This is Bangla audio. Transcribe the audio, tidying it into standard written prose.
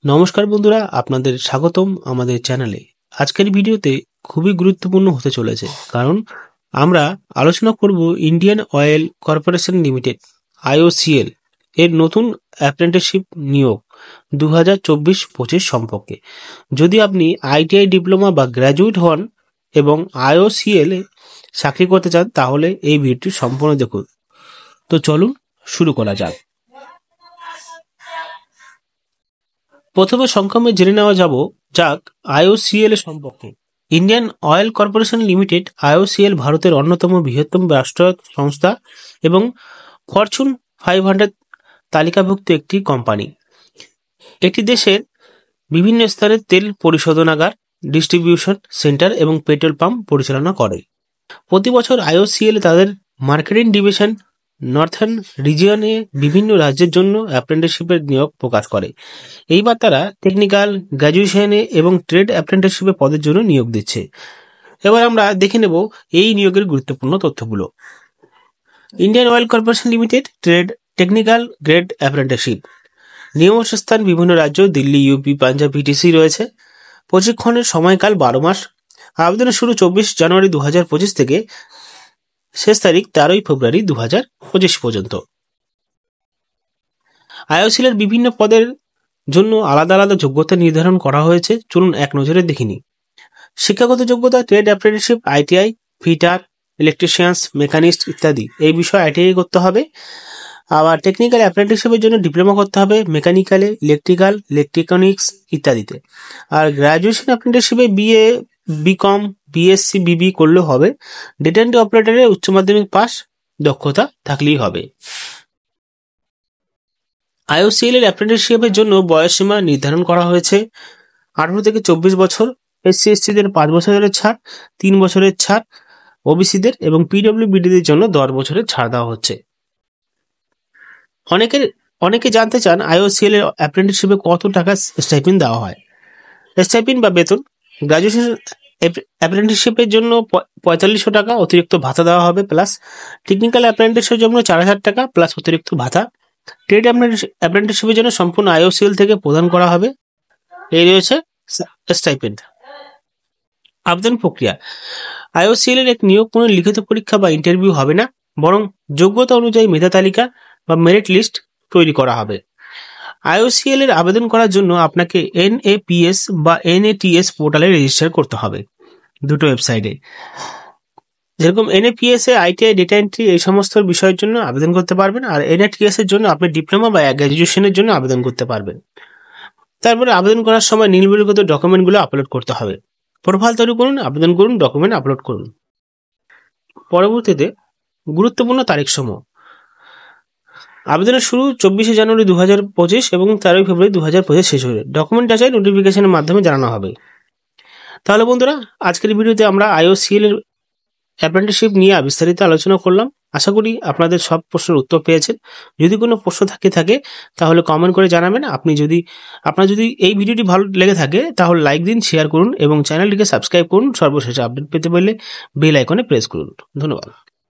নমস্কার বন্ধুরা, আপনাদের স্বাগতম আমাদের চ্যানেলে। আজকের ভিডিওতে খুবই গুরুত্বপূর্ণ হতে চলেছে, কারণ আমরা আলোচনা করব Indian Oil Corporation limited IOCL এর নতুন অ্যাপ্রেন্টিসশিপ নিয়োগ 2024-25 সম্পর্কে। যদি আপনি ITI ডিপ্লোমা বা গ্র্যাজুয়েট হন এবং IOCL এ চাকরি করতে চান, তাহলে এই ভিডিওটি সম্পূর্ণ দেখুন। তো চলুন শুরু করা যাক। প্রথমে সংক্ষেপে জেনে নেওয়া যাক IOCL এর সম্পর্কে। Indian Oil Corporation limited IOCL ভারতের অন্যতম বৃহত্তম রাষ্ট্রায়ত্ত সংস্থা এবং ফরচুন 500 তালিকাভুক্ত একটি কোম্পানি। এটি দেশের বিভিন্ন স্থানে তেল পরিশোধনাগার, ডিস্ট্রিবিউশন সেন্টার এবং পেট্রোল পাম্প পরিচালনা করে। প্রতি বছর IOCL তাদের মার্কেটিং ডিভিশন নর্থার্ন রিজিয়নে বিভিন্ন রাজ্যের জন্য অ্যাপ্রেন্টিসশিপের নিয়োগ প্রকাশ করে। এইবার তারা টেকনিক্যাল, গ্র্যাজুয়েশনে এবং ট্রেড অ্যাপ্রেন্টিসশিপের পদের জন্য নিয়োগ দিচ্ছে। এবার আমরা দেখে নেব এই নিয়োগের গুরুত্বপূর্ণ তথ্যগুলো। Indian Oil Corporation Limited trade technical grade apprenticeship. নিয়মস্থান বিভিন্ন রাজ্য, দিল্লি, ইউপি, পাঞ্জাব, VTC রয়েছে। প্রশিক্ষণের সময়কাল 12 মাস। আবেদনের শুরু 24 জানুয়ারি 2025 থেকে শেষ তারিখ 13 ফেব্রুয়ারি 2025 পর্যন্ত। IOCL এর বিভিন্ন পদের জন্য আলাদা আলাদা যোগ্যতা নির্ধারণ করা হয়েছে। চলুন এক নজরে দেখে নিই। শিক্ষাগত যোগ্যতা trade apprenticeship, ITI, fitter, electricians, machinist ইত্যাদি এই বিষয়ে ITI করতে হবে। আবার টেকনিক্যাল অ্যাপ্রেন্টিসশিপের জন্য ডিপ্লোমা করতে হবে মেকানিক্যালে, ইলেকট্রিক্যাল, ইলেকট্রনিক্স ইত্যাদিতে। আর graduation অ্যাপ্রেন্টিসশিপে BA, BCom, BSc, BB করলেও হবে। ডেটা এন্ট্রি অপারেটরে উচ্চ মাধ্যমিক পাস দক্ষতা থাকলেই হবে। IOCL এর অ্যাপ্রেন্টিসশিপের জন্য বয়সসীমা নির্ধারণ করা হয়েছে 18 থেকে 24 বছর। SC/ST-দের 5 বছরের ছাড়, 3 বছরের ছাড় OBC-দের এবং PWBD-দের জন্য 10 বছরের ছাড় দেওয়া হচ্ছে। অনেকে জানতে চান IOCL এর অ্যাপ্রেন্টিসশিপে কত টাকা স্টাইপেন্ড দেওয়া হয়। স্টাইপেন্ড বা বেতন: গ্র্যাজুয়েশন অ্যাপ্রেন্টিসশিপের জন্য 4500 টাকা অতিরিক্ত ভাতা দেওয়া হবে, প্লাস টেকনিক্যাল অ্যাপ্রেন্টিসের জন্য 4000 টাকা প্লাস অতিরিক্ত ভাতা। ট্রেড অ্যাপ্রেন্টিসশিপের জন্য সম্পূর্ণ IOCL থেকে প্রদান করা হবে। এই রয়েছে স্টাইপেন্ড। আবেদন প্রক্রিয়া: IOCL এর এক নিয়োগ কোনো লিখিত পরীক্ষা বা ইন্টারভিউ হবে না, বরং যোগ্যতা অনুযায়ী মেধা তালিকা বা মেরিট লিস্ট তৈরি করা হবে। IOCL এর আবেদন করার জন্য আপনাকে NAPS বা NATS পোর্টালে রেজিস্টার করতে হবে, দুটো ওয়েবসাইটে। যেরকম NAPS এ ITI, ডেটা এন্ট্রি এই সমস্ত বিষয়ের জন্য আবেদন করতে পারবেন, আর NATS এর জন্য আপনি ডিপ্লোমা বা গ্র্যাজুয়েশনের জন্য আবেদন করতে পারবেন। তারপরে আবেদন করার সময় নিম্নলিখিত ডকুমেন্টগুলো আপলোড করতে হবে। প্রোফাইল তৈরি করুন, আবেদন করুন, ডকুমেন্ট আপলোড করুন। পরবর্তীতে গুরুত্বপূর্ণ তারিখসমূহ: আবেদনের শুরু 24 জানুয়ারি 2025 এবং 13 ফেব্রুয়ারি 2025 শেষ হবে। ডকুমেন্ট যাচাই নোটিফিকেশনের মাধ্যমে জানানো হবে। তাহলে বন্ধুরা, আজকের ভিডিওতে আমরা IOCL এর অ্যাপ্রেন্টিসশিপ নিয়ে বিস্তারিত আলোচনা করলাম। আশা করি আপনাদের সব প্রশ্নের উত্তর পেয়েছেন। যদি কোনো প্রশ্ন থাকে তাহলে কমেন্ট করে জানাবেন। আপনার যদি এই ভিডিওটি ভালো লেগে থাকে তাহলে লাইক দিন, শেয়ার করুন এবং চ্যানেলটিকে সাবস্ক্রাইব করুন। সর্বশেষ আপডেট পেতে পারলে বেল আইকনে প্রেস করুন। ধন্যবাদ।